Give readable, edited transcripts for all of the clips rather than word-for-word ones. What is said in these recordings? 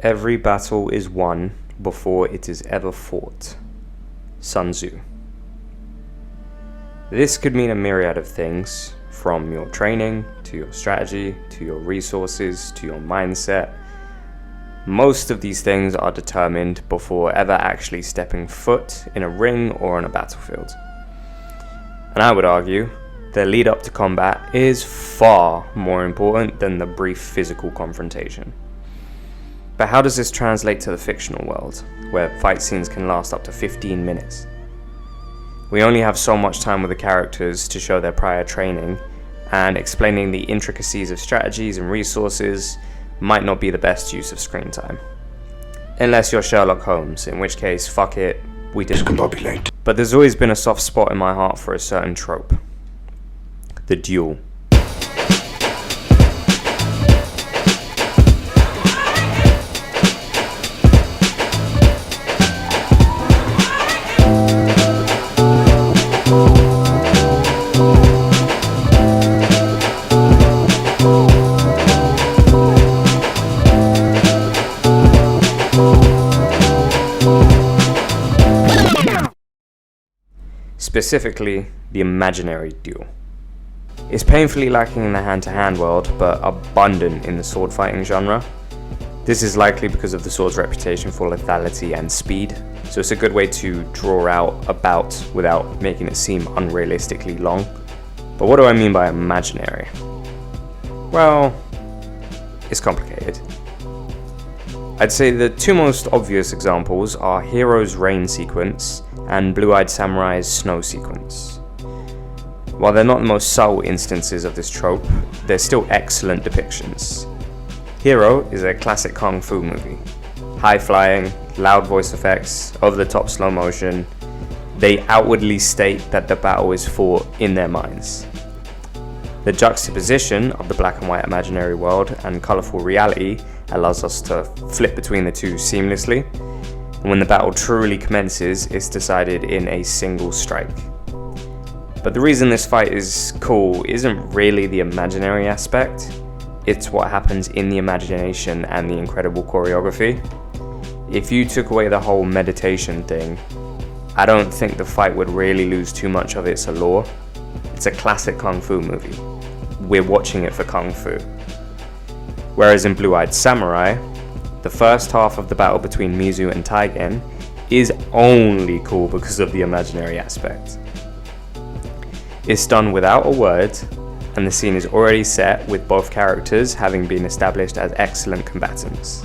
Every battle is won before it is ever fought. Sun Tzu. This could mean a myriad of things, from your training, to your strategy, to your resources, to your mindset. Most of these things are determined before ever actually stepping foot in a ring or on a battlefield. And I would argue, the lead up to combat is far more important than the brief physical confrontation. But how does this translate to the fictional world, where fight scenes can last up to 15 minutes? We only have so much time with the characters to show their prior training, and explaining the intricacies of strategies and resources might not be the best use of screen time. Unless you're Sherlock Holmes, in which case, fuck it, we discombobulate. But there's always been a soft spot in my heart for a certain trope. The duel. Specifically, the imaginary duel. It's painfully lacking in the hand-to-hand world, but abundant in the sword fighting genre. This is likely because of the sword's reputation for lethality and speed, so it's a good way to draw out a bout without making it seem unrealistically long. But what do I mean by imaginary? Well, it's complicated. I'd say the two most obvious examples are Hero's rain sequence and Blue-Eyed Samurai's snow sequence. While they're not the most subtle instances of this trope, they're still excellent depictions. Hero is a classic kung fu movie. High flying, loud voice effects, over-the-top slow motion. They outwardly state that the battle is fought in their minds. The juxtaposition of the black and white imaginary world and colourful reality allows us to flip between the two seamlessly. And when the battle truly commences, it's decided in a single strike. But the reason this fight is cool isn't really the imaginary aspect, it's what happens in the imagination and the incredible choreography. If you took away the whole meditation thing, I don't think the fight would really lose too much of its allure. It's a classic kung fu movie. We're watching it for kung fu. Whereas in Blue-Eyed Samurai, the first half of the battle between Mizu and Taigen is only cool because of the imaginary aspect. It's done without a word, and the scene is already set with both characters having been established as excellent combatants.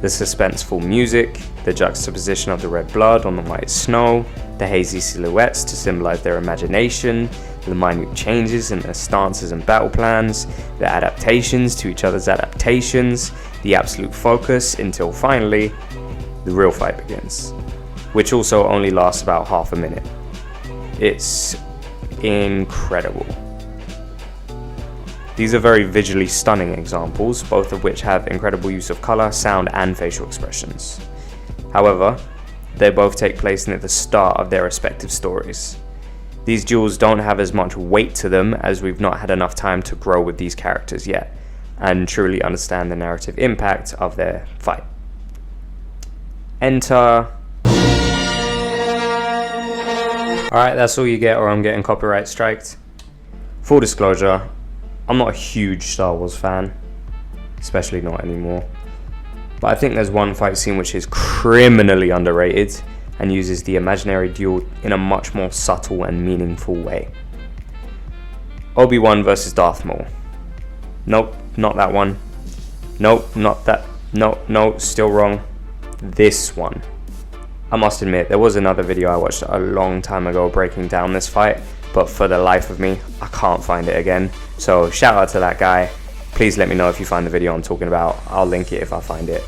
The suspenseful music, the juxtaposition of the red blood on the white snow, the hazy silhouettes to symbolize their imagination, the minute changes in their stances and battle plans, the adaptations to each other's adaptations, the absolute focus until finally, the real fight begins, which also only lasts about half a minute. It's incredible. These are very visually stunning examples, both of which have incredible use of color, sound, and facial expressions. However, they both take place near the start of their respective stories. These duels don't have as much weight to them as we've not had enough time to grow with these characters yet, and truly understand the narrative impact of their fight. Enter... Alright, that's all you get or I'm getting copyright striked. Full disclosure, I'm not a huge Star Wars fan, especially not anymore. But I think there's one fight scene which is criminally underrated and uses the imaginary duel in a much more subtle and meaningful way. Obi-Wan versus Darth Maul. Nope, not that one. Nope, not that. No, still wrong. This one. I must admit, there was another video I watched a long time ago breaking down this fight, but for the life of me, I can't find it again. So shout out to that guy. Please let me know if you find the video I'm talking about. I'll link it if I find it.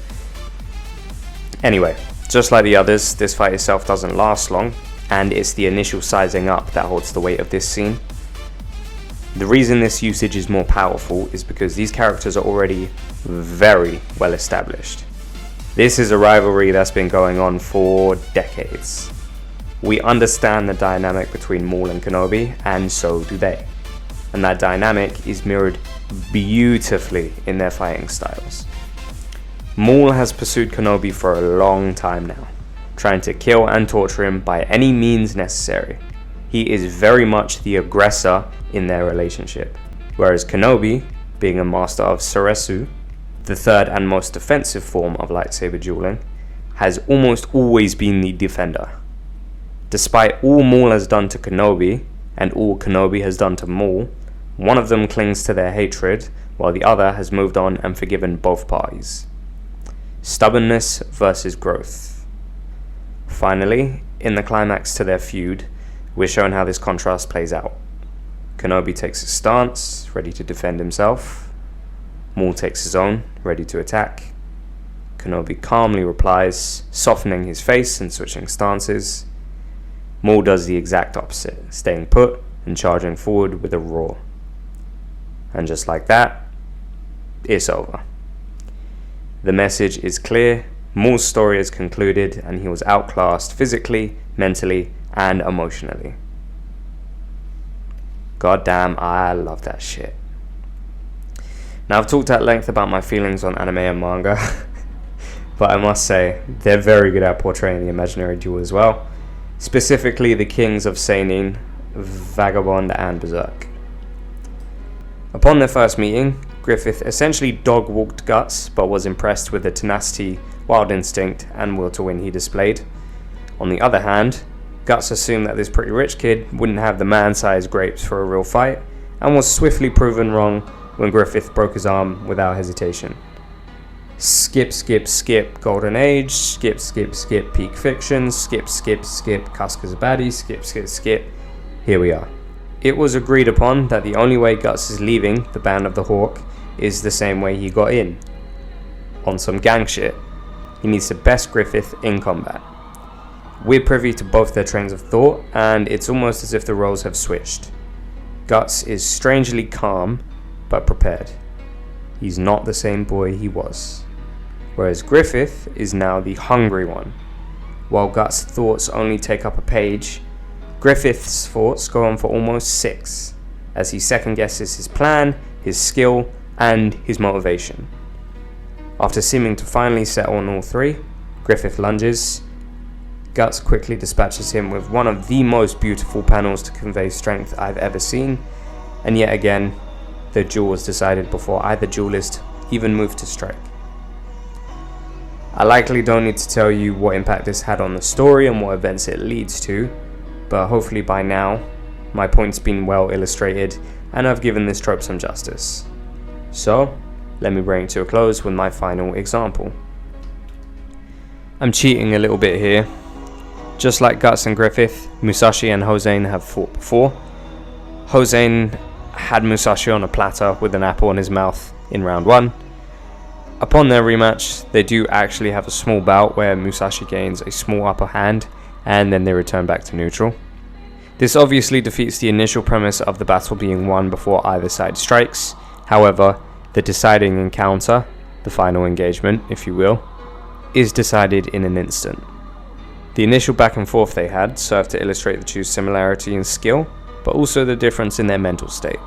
Anyway, just like the others, this fight itself doesn't last long, and it's the initial sizing up that holds the weight of this scene. The reason this usage is more powerful is because these characters are already very well established. This is a rivalry that's been going on for decades. We understand the dynamic between Maul and Kenobi, and so do they. And that dynamic is mirrored beautifully in their fighting styles. Maul has pursued Kenobi for a long time now, trying to kill and torture him by any means necessary. He is very much the aggressor in their relationship, whereas Kenobi, being a master of Seresu, the third and most defensive form of lightsaber dueling, has almost always been the defender. Despite all Maul has done to Kenobi, and all Kenobi has done to Maul, one of them clings to their hatred, while the other has moved on and forgiven both parties. Stubbornness versus growth. Finally, in the climax to their feud, we're shown how this contrast plays out. Kenobi takes his stance, ready to defend himself. Maul takes his own, ready to attack. Kenobi calmly replies, softening his face and switching stances. Maul does the exact opposite, staying put and charging forward with a roar. And just like that, it's over. The message is clear, Maul's story is concluded, and he was outclassed physically, mentally, and emotionally. God damn, I love that shit. Now, I've talked at length about my feelings on anime and manga, but I must say, they're very good at portraying the imaginary duel as well, specifically the kings of Seinin, Vagabond, and Berserk. Upon their first meeting, Griffith essentially dog-walked Guts, but was impressed with the tenacity, wild instinct, and will to win he displayed. On the other hand, Guts assumed that this pretty rich kid wouldn't have the man-sized grapes for a real fight, and was swiftly proven wrong when Griffith broke his arm without hesitation. Skip, skip, skip Golden Age, skip, skip, skip Peak Fiction, skip, skip, skip Casca's Baddie, skip, skip, skip. Here we are. It was agreed upon that the only way Guts is leaving the Band of the Hawk is the same way he got in. On some gang shit. He needs to best Griffith in combat. We're privy to both their trains of thought, and it's almost as if the roles have switched. Guts is strangely calm, but prepared. He's not the same boy he was. Whereas Griffith is now the hungry one. While Guts' thoughts only take up a page, Griffith's thoughts go on for almost 6, as he second-guesses his plan, his skill, and his motivation. After seeming to finally settle on all 3, Griffith lunges. Guts quickly dispatches him with one of the most beautiful panels to convey strength I've ever seen, and yet again, the duel was decided before either duelist even moved to strike. I likely don't need to tell you what impact this had on the story and what events it leads to, but hopefully by now, my point's been well illustrated and I've given this trope some justice. So, let me bring it to a close with my final example. I'm cheating a little bit here. Just like Guts and Griffith, Musashi and Hossein have fought before. Hossein had Musashi on a platter with an apple in his mouth in round 1. Upon their rematch, they do actually have a small bout where Musashi gains a small upper hand and then they return back to neutral. This obviously defeats the initial premise of the battle being won before either side strikes. However, the deciding encounter, the final engagement, if you will, is decided in an instant. The initial back and forth they had served to illustrate the two similarity in skill, but also the difference in their mental state.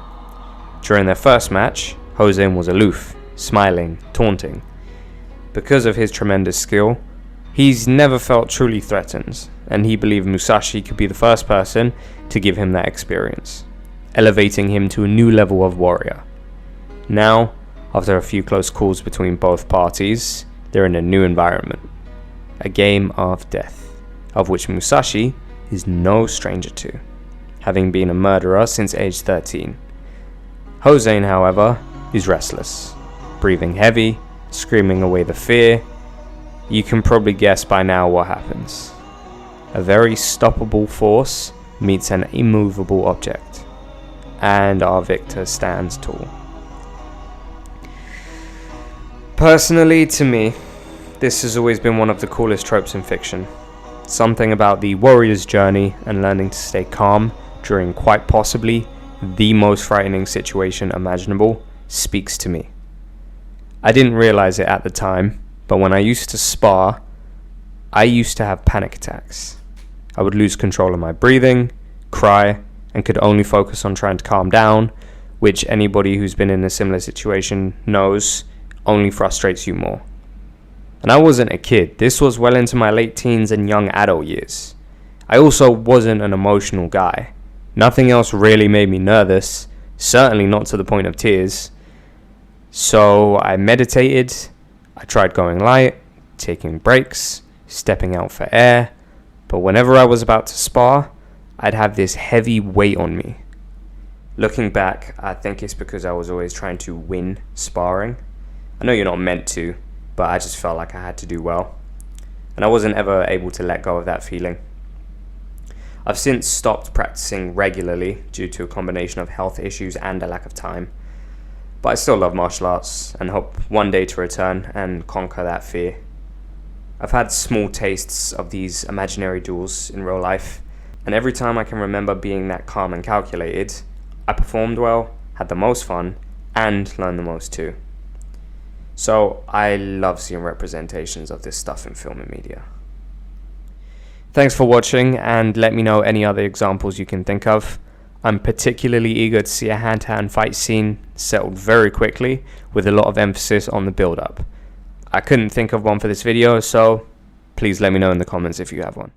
During their first match, Hossein was aloof, smiling, taunting. Because of his tremendous skill, he's never felt truly threatened, and he believed Musashi could be the first person to give him that experience, elevating him to a new level of warrior. Now, after a few close calls between both parties, they're in a new environment, a game of death, of which Musashi is no stranger to, having been a murderer since age 13. Hossein, however, is restless, breathing heavy, screaming away the fear. You can probably guess by now what happens. A very stoppable force meets an immovable object, and our victor stands tall. Personally, to me, this has always been one of the coolest tropes in fiction. Something about the warrior's journey and learning to stay calm during quite possibly the most frightening situation imaginable speaks to me. I didn't realize it at the time, but when I used to spar, I used to have panic attacks. I would lose control of my breathing, cry, and could only focus on trying to calm down, which anybody who's been in a similar situation knows only frustrates you more. And I wasn't a kid, this was well into my late teens and young adult years. I also wasn't an emotional guy. Nothing else really made me nervous, certainly not to the point of tears. So I meditated, I tried going light, taking breaks, stepping out for air, but whenever I was about to spar, I'd have this heavy weight on me. Looking back, I think it's because I was always trying to win sparring. I know you're not meant to, but I just felt like I had to do well. And I wasn't ever able to let go of that feeling. I've since stopped practicing regularly due to a combination of health issues and a lack of time. But I still love martial arts and hope one day to return and conquer that fear. I've had small tastes of these imaginary duels in real life, and every time I can remember being that calm and calculated, I performed well, had the most fun, and learned the most too. So I love seeing representations of this stuff in film and media. Thanks for watching, and let me know any other examples you can think of. I'm particularly eager to see a hand-to-hand fight scene settled very quickly with a lot of emphasis on the build-up. I couldn't think of one for this video, so please let me know in the comments if you have one.